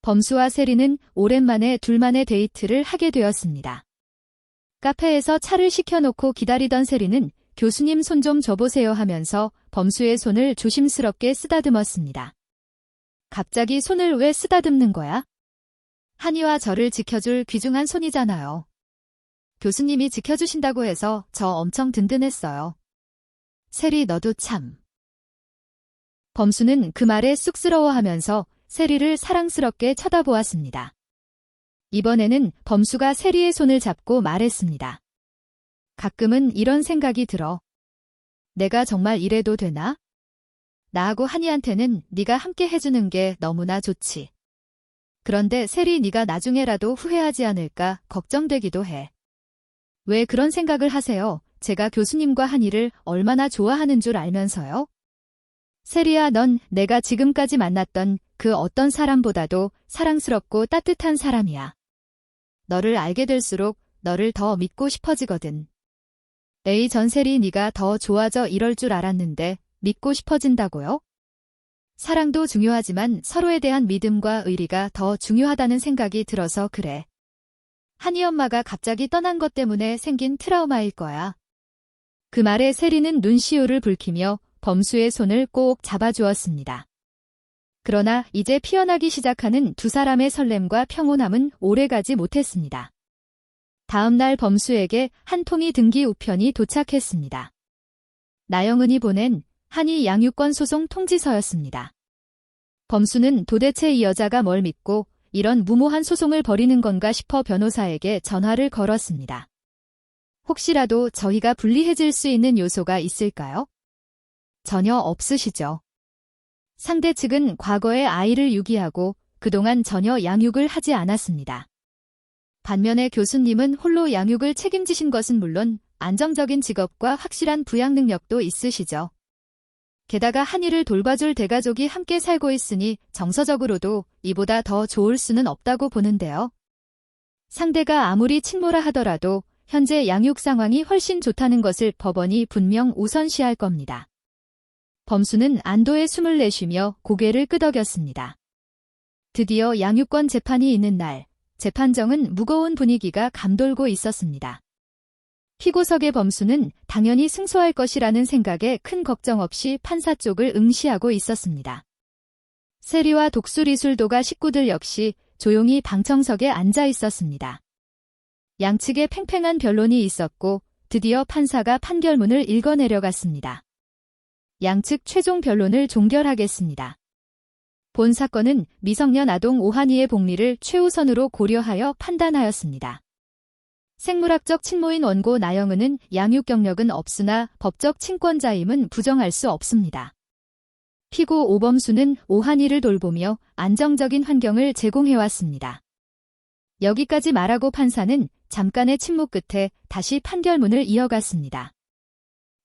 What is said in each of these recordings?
범수와 세리는 오랜만에 둘만의 데이트를 하게 되었습니다. 카페에서 차를 시켜놓고 기다리던 세리는 교수님 손 좀 줘보세요 하면서 범수의 손을 조심스럽게 쓰다듬었습니다. 갑자기 손을 왜 쓰다듬는 거야? 한이와 저를 지켜줄 귀중한 손이잖아요. 교수님이 지켜주신다고 해서 저 엄청 든든했어요. 세리 너도 참. 범수는 그 말에 쑥스러워하면서 세리를 사랑스럽게 쳐다보았습니다. 이번에는 범수가 세리의 손을 잡고 말했습니다. 가끔은 이런 생각이 들어. 내가 정말 이래도 되나? 나하고 한이한테는 네가 함께 해주는 게 너무나 좋지. 그런데 세리 네가 나중에라도 후회하지 않을까 걱정되기도 해. 왜 그런 생각을 하세요? 제가 교수님과 한이를 얼마나 좋아하는 줄 알면서요? 세리야, 넌 내가 지금까지 만났던 그 어떤 사람보다도 사랑스럽고 따뜻한 사람이야. 너를 알게 될수록 너를 더 믿고 싶어지거든. 에이 전세리 네가 더 좋아져 이럴 줄 알았는데 믿고 싶어진다고요? 사랑도 중요하지만 서로에 대한 믿음과 의리가 더 중요하다는 생각이 들어서 그래. 한이 엄마가 갑자기 떠난 것 때문에 생긴 트라우마일 거야. 그 말에 세리는 눈시울을 붉히며 범수의 손을 꼭 잡아주었습니다. 그러나 이제 피어나기 시작하는 두 사람의 설렘과 평온함은 오래가지 못했습니다. 다음 날 범수에게 한 통이 등기 우편이 도착했습니다. 나영은이 보낸 한이 양육권 소송 통지서였습니다. 범수는 도대체 이 여자가 뭘 믿고 이런 무모한 소송을 벌이는 건가 싶어 변호사에게 전화를 걸었습니다. 혹시라도 저희가 불리해질 수 있는 요소가 있을까요? 전혀 없으시죠. 상대 측은 과거에 아이를 유기하고 그동안 전혀 양육을 하지 않았습니다. 반면에 교수님은 홀로 양육을 책임지신 것은 물론 안정적인 직업과 확실한 부양 능력도 있으시죠. 게다가 한이를 돌봐줄 대가족이 함께 살고 있으니 정서적으로도 이보다 더 좋을 수는 없다고 보는데요. 상대가 아무리 친모라 하더라도 현재 양육 상황이 훨씬 좋다는 것을 법원이 분명 우선시할 겁니다. 범수는 안도의 숨을 내쉬며 고개를 끄덕였습니다. 드디어 양육권 재판이 있는 날, 재판정은 무거운 분위기가 감돌고 있었습니다. 피고석의 범수는 당연히 승소할 것이라는 생각에 큰 걱정 없이 판사 쪽을 응시하고 있었습니다. 세리와 독수리술도가 식구들 역시 조용히 방청석에 앉아 있었습니다. 양측에 팽팽한 변론이 있었고 드디어 판사가 판결문을 읽어내려갔습니다. 양측 최종 변론을 종결하겠습니다. 본 사건은 미성년 아동 오한이의 복리를 최우선으로 고려하여 판단하였습니다. 생물학적 친모인 원고 나영은은 양육 경력은 없으나 법적 친권자임은 부정할 수 없습니다. 피고 오범수는 오한이를 돌보며 안정적인 환경을 제공해왔습니다. 여기까지 말하고 판사는 잠깐의 침묵 끝에 다시 판결문을 이어갔습니다.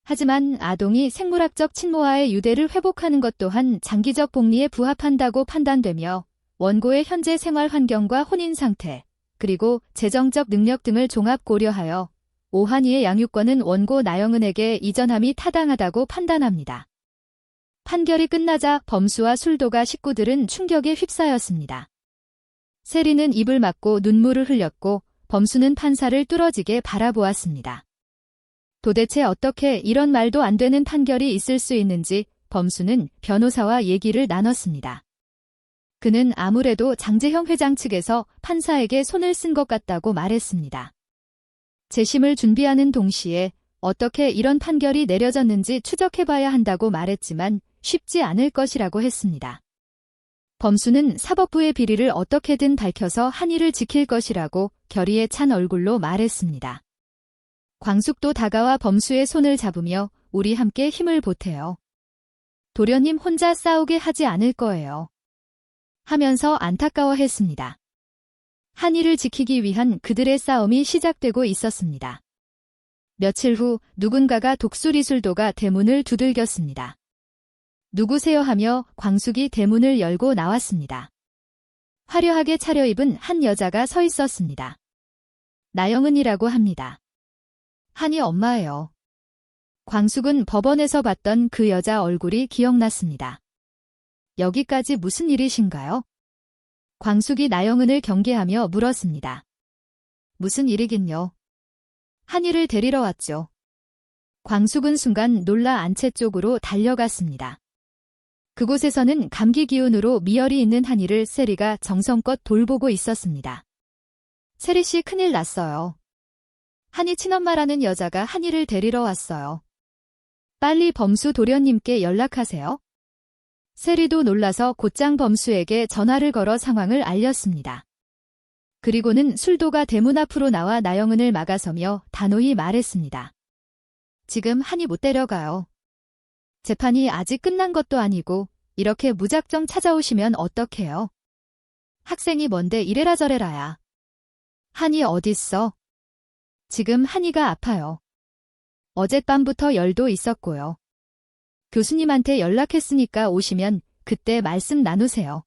하지만 아동이 생물학적 친모와의 유대를 회복하는 것 또한 장기적 복리에 부합한다고 판단되며 원고의 현재 생활 환경과 혼인 상태, 그리고 재정적 능력 등을 종합 고려하여 오한이의 양육권은 원고 나영은에게 이전함이 타당하다고 판단합니다. 판결이 끝나자 범수와 술도가 식구들은 충격에 휩싸였습니다. 세리는 입을 막고 눈물을 흘렸고 범수는 판사를 뚫어지게 바라보았습니다. 도대체 어떻게 이런 말도 안 되는 판결이 있을 수 있는지 범수는 변호사와 얘기를 나눴습니다. 그는 아무래도 장재형 회장 측에서 판사에게 손을 쓴 것 같다고 말했습니다. 재심을 준비하는 동시에 어떻게 이런 판결이 내려졌는지 추적해봐야 한다고 말했지만 쉽지 않을 것이라고 했습니다. 범수는 사법부의 비리를 어떻게든 밝혀서 한이를 지킬 것이라고 결의에 찬 얼굴로 말했습니다. 광숙도 다가와 범수의 손을 잡으며 우리 함께 힘을 보태요. 도련님 혼자 싸우게 하지 않을 거예요. 하면서 안타까워했습니다. 한이를 지키기 위한 그들의 싸움이 시작되고 있었습니다. 며칠 후 누군가가 독수리술도가 대문을 두들겼습니다. 누구세요 하며 광숙이 대문을 열고 나왔습니다. 화려하게 차려입은 한 여자가 서 있었습니다. 나영은이라고 합니다. 한이 엄마예요. 광숙은 법원에서 봤던 그 여자 얼굴이 기억났습니다. 여기까지 무슨 일이신가요? 광숙이 나영은을 경계하며 물었습니다. 무슨 일이긴요. 한이를 데리러 왔죠. 광숙은 순간 놀라 안채 쪽으로 달려갔습니다. 그곳에서는 감기 기운으로 미열이 있는 한이를 세리가 정성껏 돌보고 있었습니다. 세리 씨 큰일 났어요. 한이 친엄마라는 여자가 한이를 데리러 왔어요. 빨리 범수 도련님께 연락하세요. 세리도 놀라서 곧장 범수에게 전화를 걸어 상황을 알렸습니다. 그리고는 술도가 대문 앞으로 나와 나영은을 막아서며 단호히 말했습니다. 지금 한이 못 데려가요. 재판이 아직 끝난 것도 아니고 이렇게 무작정 찾아오시면 어떡해요. 학생이 뭔데 이래라 저래라야. 한이 어딨어? 지금 한이가 아파요. 어젯밤부터 열도 있었고요. 교수님한테 연락했으니까 오시면 그때 말씀 나누세요.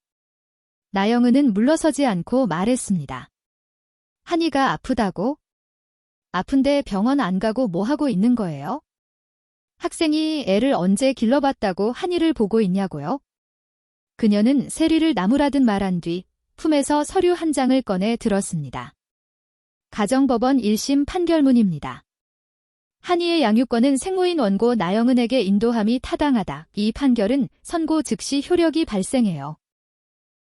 나영은은 물러서지 않고 말했습니다. 한이가 아프다고? 아픈데 병원 안 가고 뭐 하고 있는 거예요? 학생이 애를 언제 길러봤다고 한이를 보고 있냐고요? 그녀는 세리를 나무라듯 말한 뒤 품에서 서류 한 장을 꺼내 들었습니다. 가정법원 1심 판결문입니다. 한이의 양육권은 생모인 원고 나영은에게 인도함이 타당하다. 이 판결은 선고 즉시 효력이 발생해요.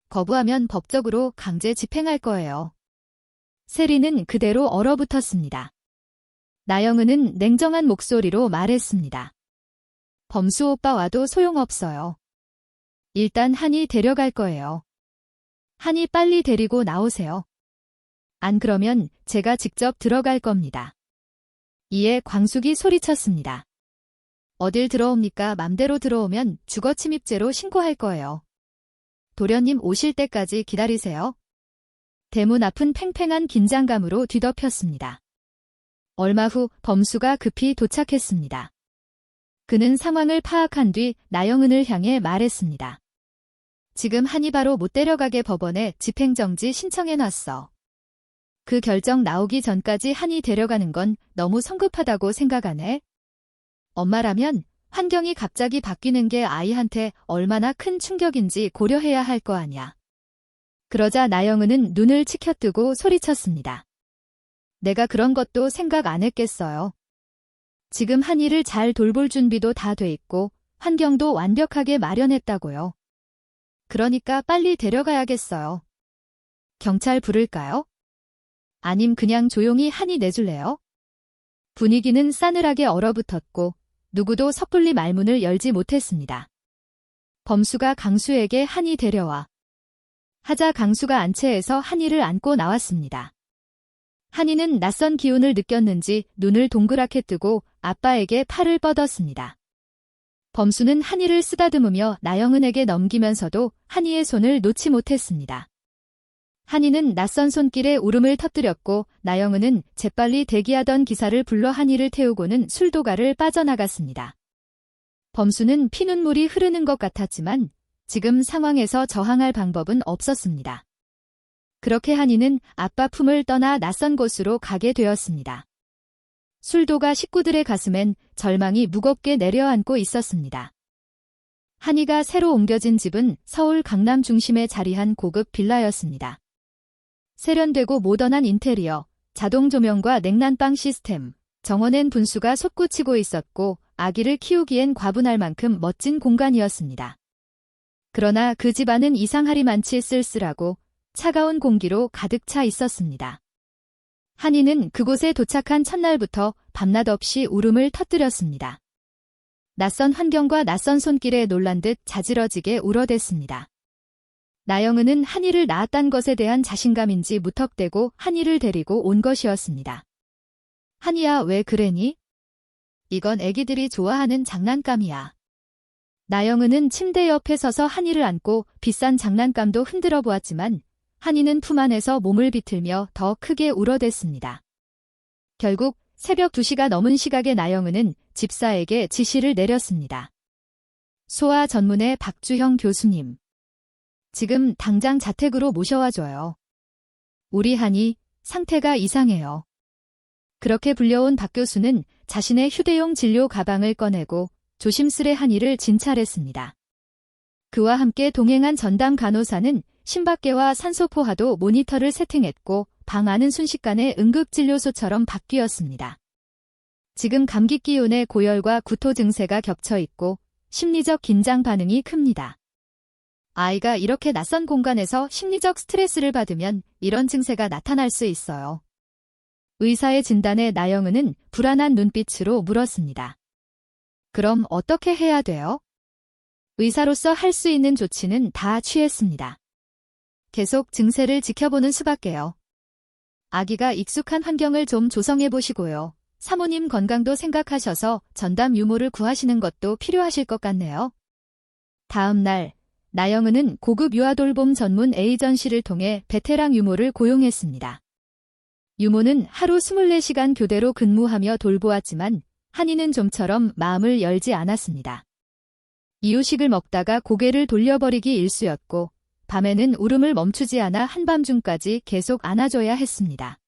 거부하면 법적으로 강제 집행할 거예요. 세리는 그대로 얼어붙었습니다. 나영은은 냉정한 목소리로 말했습니다. 범수 오빠와도 소용없어요. 일단 한이 데려갈 거예요. 한이 빨리 데리고 나오세요. 안 그러면 제가 직접 들어갈 겁니다. 이에 광숙이 소리쳤습니다. 어딜 들어옵니까? 맘대로 들어오면 주거침입죄로 신고할 거예요. 도련님 오실 때까지 기다리세요. 대문 앞은 팽팽한 긴장감으로 뒤덮였습니다. 얼마 후 범수가 급히 도착했습니다. 그는 상황을 파악한 뒤 나영은을 향해 말했습니다. 지금 한이 바로 못 데려가게 법원에 집행정지 신청해놨어. 그 결정 나오기 전까지 한이 데려가는 건 너무 성급하다고 생각하네. 엄마라면 환경이 갑자기 바뀌는 게 아이한테 얼마나 큰 충격인지 고려해야 할 거 아냐. 그러자 나영은은 눈을 치켜뜨고 소리쳤습니다. 내가 그런 것도 생각 안 했겠어요. 지금 한이를 잘 돌볼 준비도 다 돼 있고 환경도 완벽하게 마련했다고요. 그러니까 빨리 데려가야겠어요. 경찰 부를까요? 아님 그냥 조용히 한이 내줄래요? 분위기는 싸늘하게 얼어붙었고 누구도 섣불리 말문을 열지 못했습니다. 범수가 강수에게 한이 데려와 하자 강수가 안채에서 한이를 안고 나왔습니다. 한이는 낯선 기운을 느꼈는지 눈을 동그랗게 뜨고 아빠에게 팔을 뻗었습니다. 범수는 한이를 쓰다듬으며 나영은에게 넘기면서도 한이의 손을 놓지 못했습니다. 한이는 낯선 손길에 울음을 터뜨렸고 나영은은 재빨리 대기하던 기사를 불러 한이를 태우고는 술도가를 빠져나갔습니다. 범수는 피눈물이 흐르는 것 같았지만 지금 상황에서 저항할 방법은 없었습니다. 그렇게 한이는 아빠 품을 떠나 낯선 곳으로 가게 되었습니다. 술도가 식구들의 가슴엔 절망이 무겁게 내려앉고 있었습니다. 한이가 새로 옮겨진 집은 서울 강남 중심에 자리한 고급 빌라였습니다. 세련되고 모던한 인테리어, 자동 조명과 냉난방 시스템, 정원엔 분수가 솟구치고 있었고 아기를 키우기엔 과분할 만큼 멋진 공간이었습니다. 그러나 그 집안은 이상하리만치 쓸쓸하고 차가운 공기로 가득 차 있었습니다. 한이는 그곳에 도착한 첫날부터 밤낮 없이 울음을 터뜨렸습니다. 낯선 환경과 낯선 손길에 놀란 듯 자지러지게 울어댔습니다. 나영은은 한이를 낳았단 것에 대한 자신감인지 무턱대고 한이를 데리고 온 것이었습니다. 한이야 왜 그래니? 이건 애기들이 좋아하는 장난감이야. 나영은은 침대 옆에 서서 한이를 안고 비싼 장난감도 흔들어 보았지만 한이는 품 안에서 몸을 비틀며 더 크게 울어댔습니다. 결국 새벽 2시가 넘은 시각에 나영은은 집사에게 지시를 내렸습니다. 소아 전문의 박주형 교수님. 지금 당장 자택으로 모셔와줘요. 우리 한이 상태가 이상해요. 그렇게 불려온 박 교수는 자신의 휴대용 진료 가방을 꺼내고 조심스레 한이를 진찰했습니다. 그와 함께 동행한 전담 간호사는 심박계와 산소포화도 모니터를 세팅했고 방 안은 순식간에 응급진료소처럼 바뀌었습니다. 지금 감기 기운에 고열과 구토 증세가 겹쳐 있고 심리적 긴장 반응이 큽니다. 아이가 이렇게 낯선 공간에서 심리적 스트레스를 받으면 이런 증세가 나타날 수 있어요. 의사의 진단에 나영은은 불안한 눈빛으로 물었습니다. 그럼 어떻게 해야 돼요? 의사로서 할 수 있는 조치는 다 취했습니다. 계속 증세를 지켜보는 수밖에요. 아기가 익숙한 환경을 좀 조성해 보시고요. 사모님 건강도 생각하셔서 전담 유모를 구하시는 것도 필요하실 것 같네요. 다음 날, 나영은은 고급 유아돌봄 전문 에이전시를 통해 베테랑 유모를 고용했습니다. 유모는 하루 24시간 교대로 근무하며 돌보았지만 한이는 좀처럼 마음을 열지 않았습니다. 이유식을 먹다가 고개를 돌려버리기 일쑤였고 밤에는 울음을 멈추지 않아 한밤중까지 계속 안아줘야 했습니다.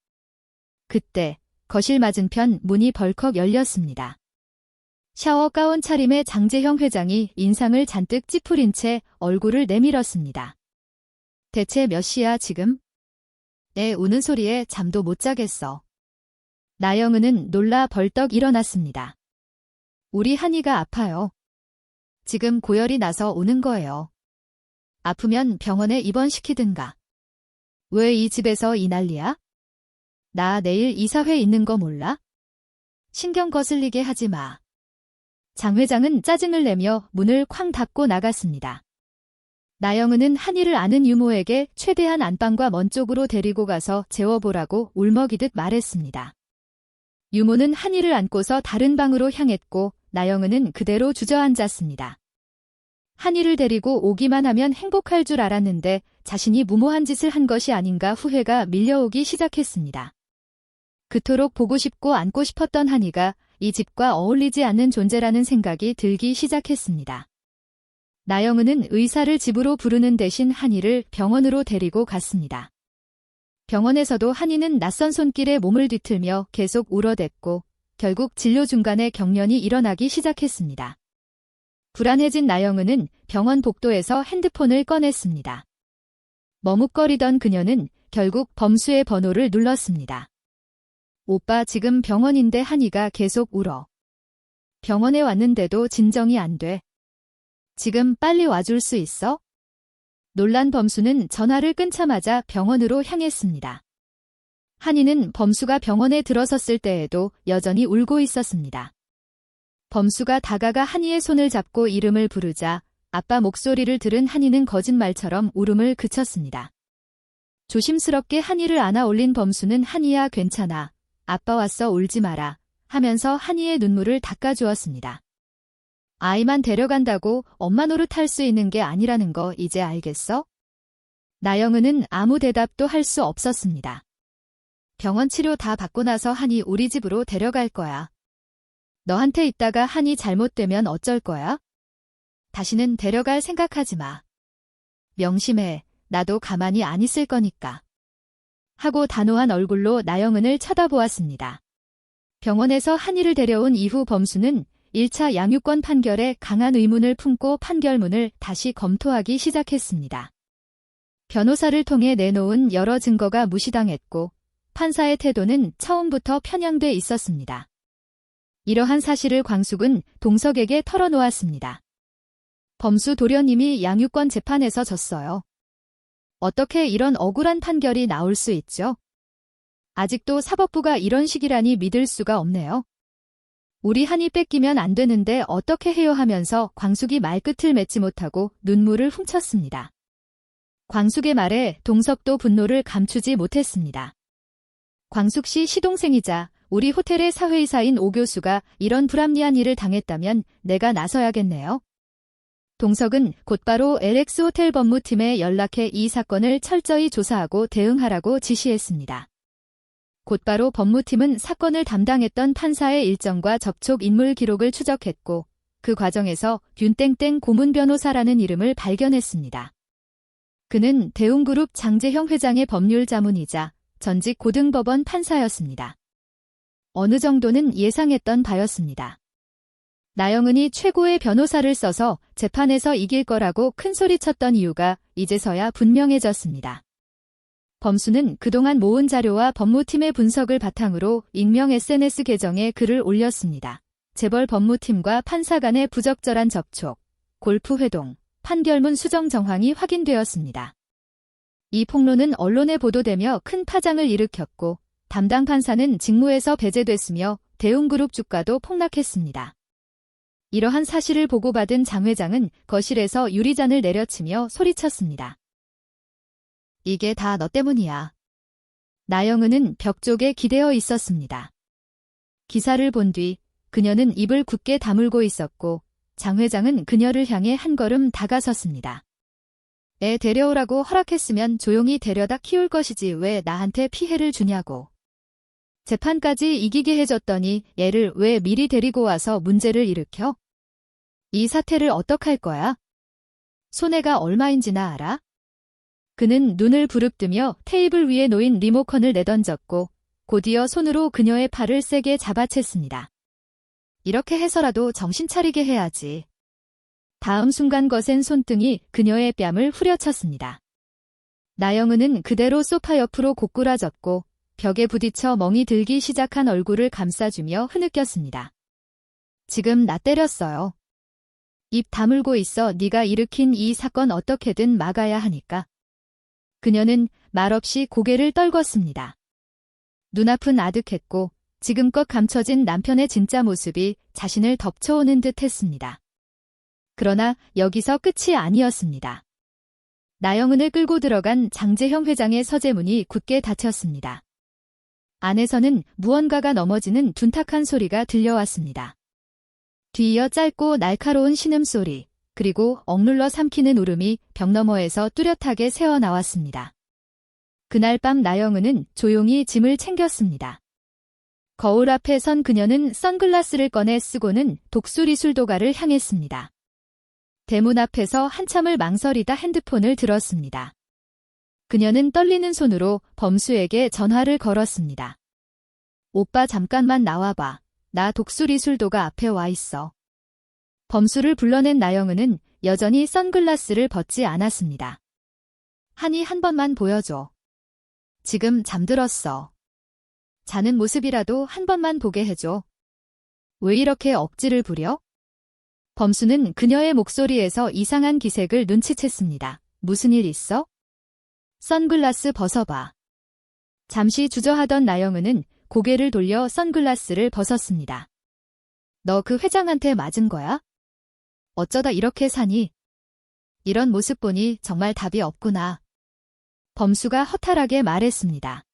그때 거실 맞은편 문이 벌컥 열렸습니다. 샤워 가운 차림의 장재형 회장이 인상을 잔뜩 찌푸린 채 얼굴을 내밀었습니다. 대체 몇 시야 지금? 애 우는 소리에 잠도 못 자겠어. 나영은은 놀라 벌떡 일어났습니다. 우리 한이가 아파요. 지금 고열이 나서 오는 거예요. 아프면 병원에 입원시키든가. 왜 이 집에서 이 난리야? 나 내일 이사회 있는 거 몰라? 신경 거슬리게 하지 마. 장 회장은 짜증을 내며 문을 쾅 닫고 나갔습니다. 나영은은 한이를 아는 유모에게 최대한 안방과 먼 쪽으로 데리고 가서 재워보라고 울먹이듯 말했습니다. 유모는 한이를 안고서 다른 방으로 향했고 나영은은 그대로 주저앉았습니다. 한이를 데리고 오기만 하면 행복할 줄 알았는데 자신이 무모한 짓을 한 것이 아닌가 후회가 밀려오기 시작했습니다. 그토록 보고 싶고 안고 싶었던 한이가 이 집과 어울리지 않는 존재라는 생각이 들기 시작했습니다. 나영은은 의사를 집으로 부르는 대신 한이를 병원으로 데리고 갔습니다. 병원에서도 한이는 낯선 손길에 몸을 뒤틀며 계속 울어댔고 결국 진료 중간에 경련이 일어나기 시작했습니다. 불안해진 나영은은 병원 복도에서 핸드폰을 꺼냈습니다. 머뭇거리던 그녀는 결국 범수의 번호를 눌렀습니다. 오빠 지금 병원인데 한이가 계속 울어. 병원에 왔는데도 진정이 안 돼. 지금 빨리 와줄 수 있어? 놀란 범수는 전화를 끊자마자 병원으로 향했습니다. 한이는 범수가 병원에 들어섰을 때에도 여전히 울고 있었습니다. 범수가 다가가 한이의 손을 잡고 이름을 부르자 아빠 목소리를 들은 한이는 거짓말처럼 울음을 그쳤습니다. 조심스럽게 한이를 안아 올린 범수는 한이야 괜찮아. 아빠 왔어 울지 마라 하면서 한이의 눈물을 닦아주었습니다. 아이만 데려간다고 엄마 노릇할 수 있는 게 아니라는 거 이제 알겠어? 나영은은 아무 대답도 할 수 없었습니다. 병원 치료 다 받고 나서 한이 우리 집으로 데려갈 거야. 너한테 있다가 한이 잘못되면 어쩔 거야? 다시는 데려갈 생각하지 마. 명심해. 나도 가만히 안 있을 거니까. 하고 단호한 얼굴로 나영은을 쳐다보았습니다. 병원에서 한이를 데려온 이후 범수는 1차 양육권 판결에 강한 의문을 품고 판결문을 다시 검토하기 시작했습니다. 변호사를 통해 내놓은 여러 증거가 무시당했고 판사의 태도는 처음부터 편향돼 있었습니다. 이러한 사실을 광숙은 동석에게 털어놓았습니다. 범수 도련님이 양육권 재판에서 졌어요. 어떻게 이런 억울한 판결이 나올 수 있죠? 아직도 사법부가 이런 식이라니 믿을 수가 없네요. 우리 한이 뺏기면 안 되는데 어떻게 해요 하면서 광숙이 말끝을 맺지 못하고 눈물을 훔쳤습니다. 광숙의 말에 동석도 분노를 감추지 못했습니다. 광숙 씨 시동생이자 우리 호텔의 사회이사인 오 교수가 이런 불합리한 일을 당했다면 내가 나서야겠네요. 동석은 곧바로 LX 호텔 법무팀에 연락해 이 사건을 철저히 조사하고 대응하라고 지시했습니다. 곧바로 법무팀은 사건을 담당했던 판사의 일정과 접촉 인물 기록을 추적했고 그 과정에서 윤땡땡 고문 변호사라는 이름을 발견했습니다. 그는 대웅그룹 장재형 회장의 법률 자문이자 전직 고등법원 판사였습니다. 어느 정도는 예상했던 바였습니다. 나영은이 최고의 변호사를 써서 재판에서 이길 거라고 큰소리쳤던 이유가 이제서야 분명해졌습니다. 범수는 그동안 모은 자료와 법무팀의 분석을 바탕으로 익명 SNS 계정에 글을 올렸습니다. 재벌 법무팀과 판사 간의 부적절한 접촉, 골프 회동, 판결문 수정 정황이 확인되었습니다. 이 폭로는 언론에 보도되며 큰 파장을 일으켰고 담당 판사는 직무에서 배제됐으며 대웅그룹 주가도 폭락했습니다. 이러한 사실을 보고받은 장 회장은 거실에서 유리잔을 내려치며 소리쳤습니다. 이게 다 너 때문이야. 나영은은 벽 쪽에 기대어 있었습니다. 기사를 본 뒤 그녀는 입을 굳게 다물고 있었고 장 회장은 그녀를 향해 한 걸음 다가섰습니다. 애 데려오라고 허락했으면 조용히 데려다 키울 것이지 왜 나한테 피해를 주냐고. 재판까지 이기게 해줬더니 애를 왜 미리 데리고 와서 문제를 일으켜? 이 사태를 어떡할 거야? 손해가 얼마인지나 알아? 그는 눈을 부릅뜨며 테이블 위에 놓인 리모컨을 내던졌고 곧이어 손으로 그녀의 팔을 세게 잡아챘습니다. 이렇게 해서라도 정신 차리게 해야지. 다음 순간 거센 손등이 그녀의 뺨을 후려쳤습니다. 나영은은 그대로 소파 옆으로 고꾸라졌고 벽에 부딪혀 멍이 들기 시작한 얼굴을 감싸주며 흐느꼈습니다. 지금 나 때렸어요. 입 다물고 있어 네가 일으킨 이 사건 어떻게든 막아야 하니까. 그녀는 말없이 고개를 떨궜습니다. 눈앞은 아득했고 지금껏 감춰진 남편의 진짜 모습이 자신을 덮쳐오는 듯 했습니다. 그러나 여기서 끝이 아니었습니다. 나영은을 끌고 들어간 장재형 회장의 서재문이 굳게 닫혔습니다. 안에서는 무언가가 넘어지는 둔탁한 소리가 들려왔습니다. 뒤이어 짧고 날카로운 신음소리, 그리고 억눌러 삼키는 울음이 벽 너머에서 뚜렷하게 새어나왔습니다. 그날 밤 나영은은 조용히 짐을 챙겼습니다. 거울 앞에 선 그녀는 선글라스를 꺼내 쓰고는 독수리술도가를 향했습니다. 대문 앞에서 한참을 망설이다 핸드폰을 들었습니다. 그녀는 떨리는 손으로 범수에게 전화를 걸었습니다. 오빠 잠깐만 나와봐. 나 독수리술도가 앞에 와 있어. 범수를 불러낸 나영은은 여전히 선글라스를 벗지 않았습니다. 한이 한 번만 보여줘. 지금 잠들었어. 자는 모습이라도 한 번만 보게 해줘. 왜 이렇게 억지를 부려? 범수는 그녀의 목소리에서 이상한 기색을 눈치챘습니다. 무슨 일 있어? 선글라스 벗어봐. 잠시 주저하던 나영은은 고개를 돌려 선글라스를 벗었습니다. 너 그 회장한테 맞은 거야? 어쩌다 이렇게 사니? 이런 모습 보니 정말 답이 없구나. 범수가 허탈하게 말했습니다.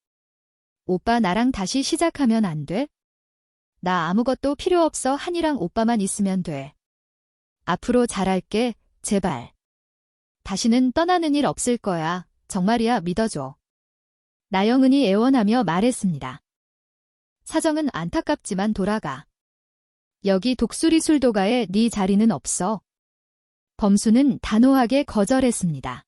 오빠 나랑 다시 시작하면 안 돼? 나 아무것도 필요 없어. 한이랑 오빠만 있으면 돼. 앞으로 잘할게, 제발. 다시는 떠나는 일 없을 거야. 정말이야, 믿어줘. 나영은이 애원하며 말했습니다. 사정은 안타깝지만 돌아가. 여기 독수리술도가에 네 자리는 없어. 범수는 단호하게 거절했습니다.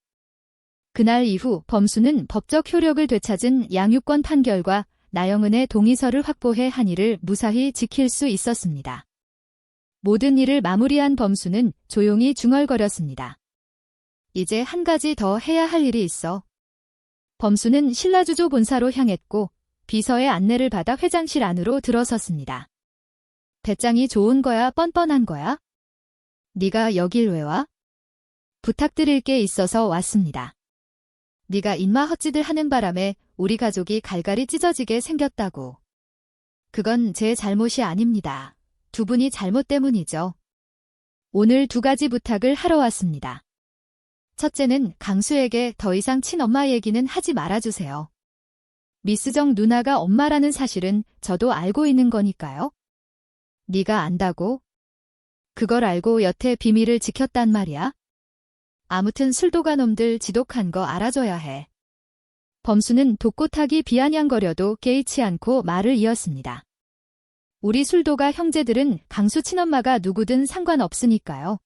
그날 이후 범수는 법적 효력을 되찾은 양육권 판결과 나영은의 동의서를 확보해 한이를 무사히 지킬 수 있었습니다. 모든 일을 마무리한 범수는 조용히 중얼거렸습니다. 이제 한 가지 더 해야 할 일이 있어. 범수는 신라주조 본사로 향했고 비서의 안내를 받아 회장실 안으로 들어섰습니다. 배짱이 좋은 거야, 뻔뻔한 거야? 네가 여길 왜 와? 부탁드릴 게 있어서 왔습니다. 네가 인마 헛짓을 하는 바람에 우리 가족이 갈갈이 찢어지게 생겼다고. 그건 제 잘못이 아닙니다. 두 분이 잘못 때문이죠. 오늘 두 가지 부탁을 하러 왔습니다. 첫째는 강수에게 더 이상 친엄마 얘기는 하지 말아주세요. 미스정 누나가 엄마라는 사실은 저도 알고 있는 거니까요. 네가 안다고? 그걸 알고 여태 비밀을 지켰단 말이야? 아무튼 술도가 놈들 지독한 거 알아줘야 해. 범수는 독고타기 비아냥거려도 개의치 않고 말을 이었습니다. 우리 술도가 형제들은 강수 친엄마가 누구든 상관없으니까요.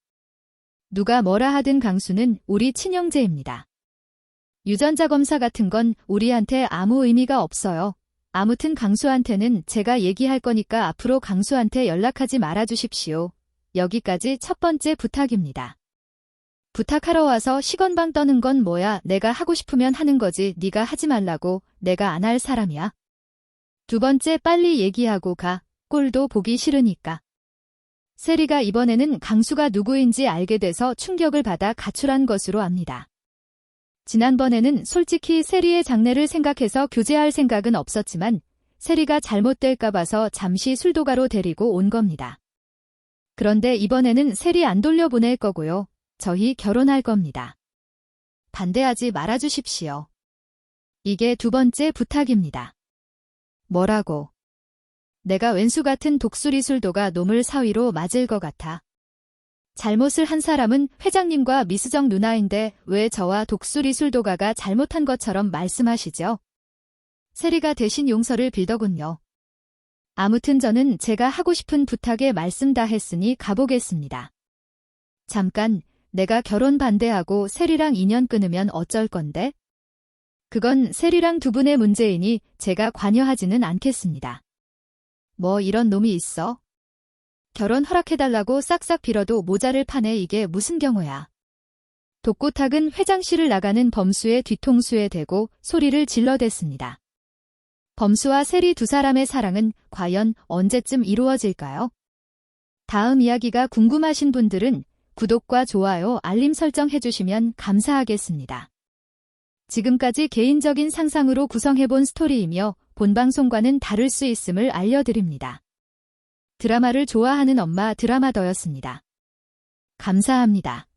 누가 뭐라 하든 강수는 우리 친형제입니다. 유전자 검사 같은 건 우리한테 아무 의미가 없어요. 아무튼 강수한테는 제가 얘기할 거니까 앞으로 강수한테 연락하지 말아주십시오. 여기까지 첫 번째 부탁입니다. 부탁하러 와서 시건방 떠는 건 뭐야? 내가 하고 싶으면 하는 거지. 네가 하지 말라고. 내가 안 할 사람이야. 두 번째, 빨리 얘기하고 가. 꼴도 보기 싫으니까. 세리가 이번에는 강수가 누구인지 알게 돼서 충격을 받아 가출한 것으로 압니다. 지난번에는 솔직히 세리의 장래를 생각해서 교제할 생각은 없었지만 세리가 잘못될까 봐서 잠시 술도가로 데리고 온 겁니다. 그런데 이번에는 세리 안 돌려보낼 거고요. 저희 결혼할 겁니다. 반대하지 말아주십시오. 이게 두 번째 부탁입니다. 뭐라고? 내가 왼수 같은 독수리 술도가 놈을 사위로 맞을 것 같아. 잘못을 한 사람은 회장님과 미수정 누나인데 왜 저와 독수리 술도가가 잘못한 것처럼 말씀하시죠? 세리가 대신 용서를 빌더군요. 아무튼 저는 제가 하고 싶은 부탁에 말씀 다 했으니 가보겠습니다. 잠깐, 내가 결혼 반대하고 세리랑 인연 끊으면 어쩔 건데? 그건 세리랑 두 분의 문제이니 제가 관여하지는 않겠습니다. 뭐 이런 놈이 있어? 결혼 허락해달라고 싹싹 빌어도 모자를 파네. 이게 무슨 경우야. 독고탁은 회장실을 나가는 범수의 뒤통수에 대고 소리를 질러댔습니다. 범수와 세리 두 사람의 사랑은 과연 언제쯤 이루어질까요? 다음 이야기가 궁금하신 분들은 구독과 좋아요, 알림 설정 해주시면 감사하겠습니다. 지금까지 개인적인 상상으로 구성해본 스토리이며 본방송과는 다를 수 있음을 알려드립니다. 드라마를 좋아하는 엄마 드라마더였습니다. 감사합니다.